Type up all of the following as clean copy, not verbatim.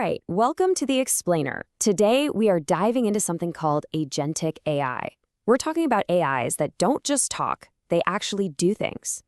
right, welcome to The Explainer. Today, we are diving into something called Agentic AI. We're talking about AIs that don't just talk, they actually do things.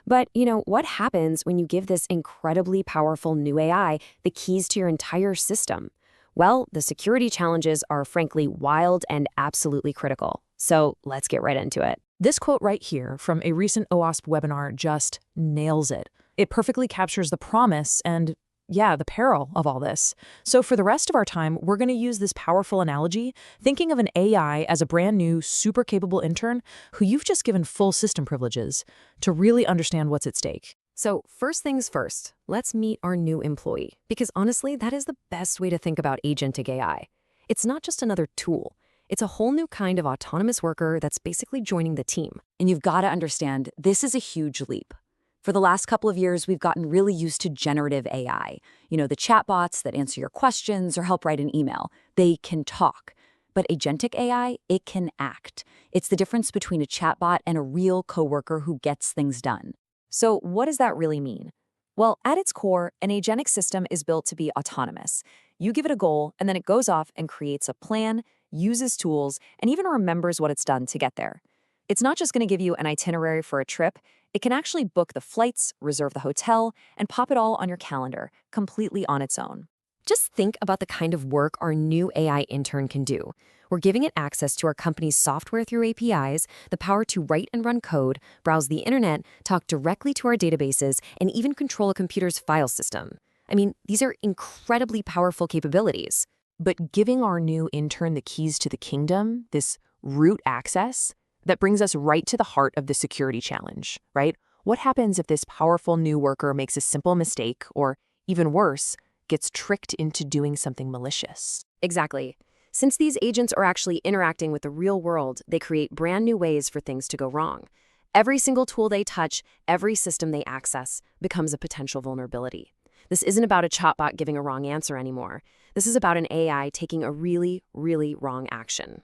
But, what happens when you give this incredibly powerful new AI the keys to your entire system? Well, the security challenges are frankly wild and absolutely critical. So let's get right into it. This quote right here from a recent OWASP webinar just nails it. It perfectly captures the promise and, the peril of all this. So for the rest of our time, we're going to use this powerful analogy, thinking of an AI as a brand new, super capable intern who you've just given full system privileges to really understand what's at stake. So first things first, let's meet our new employee, because honestly, that is the best way to think about Agentic AI. It's not just another tool. It's a whole new kind of autonomous worker that's basically joining the team. And you've got to understand, this is a huge leap. For the last couple of years, we've gotten really used to generative AI. The chatbots that answer your questions or help write an email. They can talk. But agentic AI, it can act. It's the difference between a chatbot and a real coworker who gets things done. So what does that really mean? Well, at its core, an agentic system is built to be autonomous. You give it a goal, and then it goes off and creates a plan, uses tools, and even remembers what it's done to get there. It's not just going to give you an itinerary for a trip. It can actually book the flights, reserve the hotel, and pop it all on your calendar, completely on its own. Just think about the kind of work our new AI intern can do. We're giving it access to our company's software through APIs, the power to write and run code, browse the internet, talk directly to our databases, and even control a computer's file system. I mean, these are incredibly powerful capabilities. But giving our new intern the keys to the kingdom, this root access, that brings us right to the heart of the security challenge, right? What happens if this powerful new worker makes a simple mistake, or even worse, gets tricked into doing something malicious? Exactly. Since these agents are actually interacting with the real world, they create brand new ways for things to go wrong. Every single tool they touch, every system they access, becomes a potential vulnerability. This isn't about a chatbot giving a wrong answer anymore. This is about an AI taking a really, really wrong action.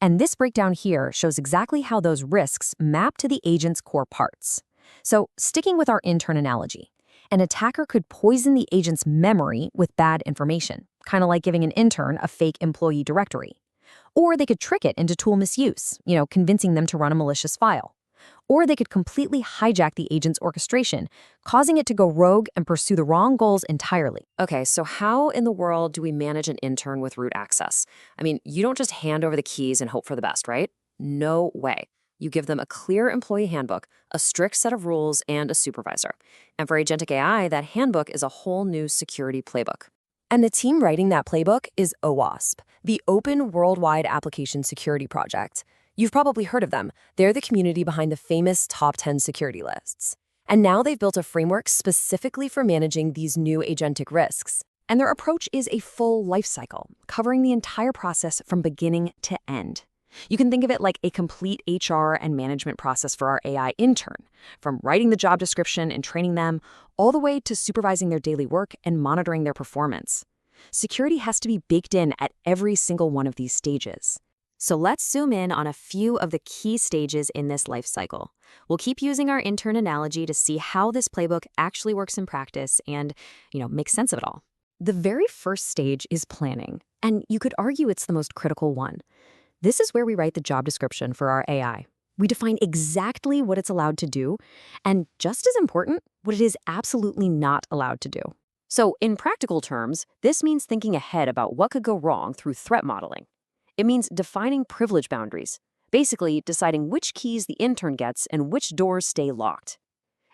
And this breakdown here shows exactly how those risks map to the agent's core parts. So, sticking with our intern analogy, an attacker could poison the agent's memory with bad information, kind of like giving an intern a fake employee directory. Or they could trick it into tool misuse, convincing them to run a malicious file. Or they could completely hijack the agent's orchestration, causing it to go rogue and pursue the wrong goals entirely. Okay, so how in the world do we manage an intern with root access? I mean, you don't just hand over the keys and hope for the best, right? No way. You give them a clear employee handbook, a strict set of rules, and a supervisor. And for Agentic AI, that handbook is a whole new security playbook. And the team writing that playbook is OWASP, the Open Worldwide Application Security Project. You've probably heard of them. They're the community behind the famous top 10 security lists. And now they've built a framework specifically for managing these new agentic risks. And their approach is a full life cycle, covering the entire process from beginning to end. You can think of it like a complete HR and management process for our AI intern, from writing the job description and training them, all the way to supervising their daily work and monitoring their performance. Security has to be baked in at every single one of these stages. So let's zoom in on a few of the key stages in this life cycle. We'll keep using our intern analogy to see how this playbook actually works in practice and, make sense of it all. The very first stage is planning, and you could argue it's the most critical one. This is where we write the job description for our AI. We define exactly what it's allowed to do, and just as important, what it is absolutely not allowed to do. So in practical terms, this means thinking ahead about what could go wrong through threat modeling. It means defining privilege boundaries, basically deciding which keys the intern gets and which doors stay locked.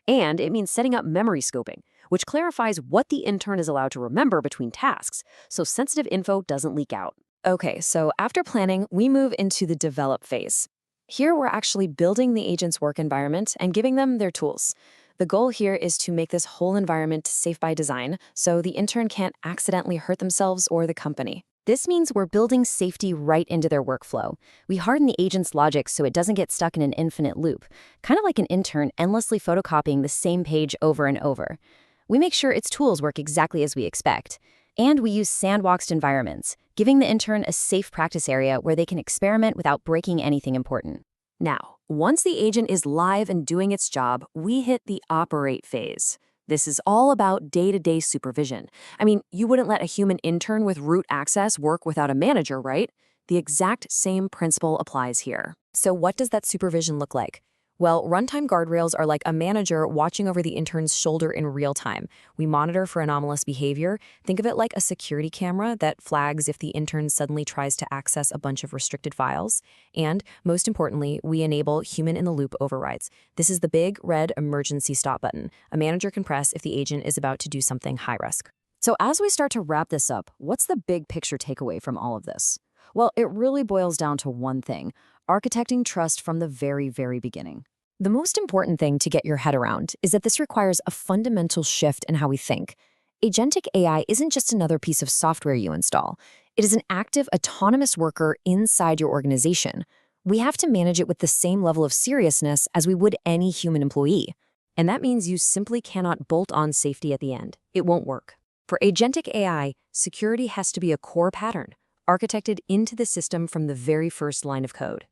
And it means setting up memory scoping, which clarifies what the intern is allowed to remember between tasks, so sensitive info doesn't leak out. Okay, so after planning, we move into the develop phase. Here, we're actually building the agent's work environment and giving them their tools. The goal here is to make this whole environment safe by design, so the intern can't accidentally hurt themselves or the company. This means we're building safety right into their workflow. We harden the agent's logic so it doesn't get stuck in an infinite loop, kind of like an intern endlessly photocopying the same page over and over. We make sure its tools work exactly as we expect. And we use sandboxed environments, giving the intern a safe practice area where they can experiment without breaking anything important. Now, once the agent is live and doing its job, we hit the operate phase. This is all about day-to-day supervision. I mean, you wouldn't let a human intern with root access work without a manager, right? The exact same principle applies here. So what does that supervision look like? Well, runtime guardrails are like a manager watching over the intern's shoulder in real time. We monitor for anomalous behavior. Think of it like a security camera that flags if the intern suddenly tries to access a bunch of restricted files. And, most importantly, we enable human-in-the-loop overrides. This is the big, red emergency stop button a manager can press if the agent is about to do something high risk. So as we start to wrap this up, what's the big picture takeaway from all of this? Well, it really boils down to one thing: architecting trust from the very, very beginning. The most important thing to get your head around is that this requires a fundamental shift in how we think. Agentic AI isn't just another piece of software you install. It is an active, autonomous worker inside your organization. We have to manage it with the same level of seriousness as we would any human employee. And that means you simply cannot bolt on safety at the end. It won't work. For Agentic AI, security has to be a core pattern, architected into the system from the very first line of code.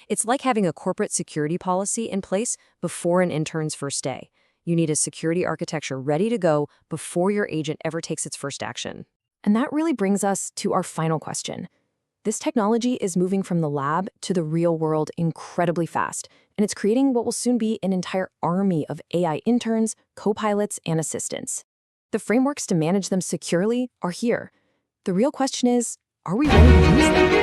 It's like having a corporate security policy in place before an intern's first day. You need a security architecture ready to go before your agent ever takes its first action. And that really brings us to our final question. This technology is moving from the lab to the real world incredibly fast, and it's creating what will soon be an entire army of AI interns, co-pilots, and assistants. The frameworks to manage them securely are here. The real question is, are we ready to use them?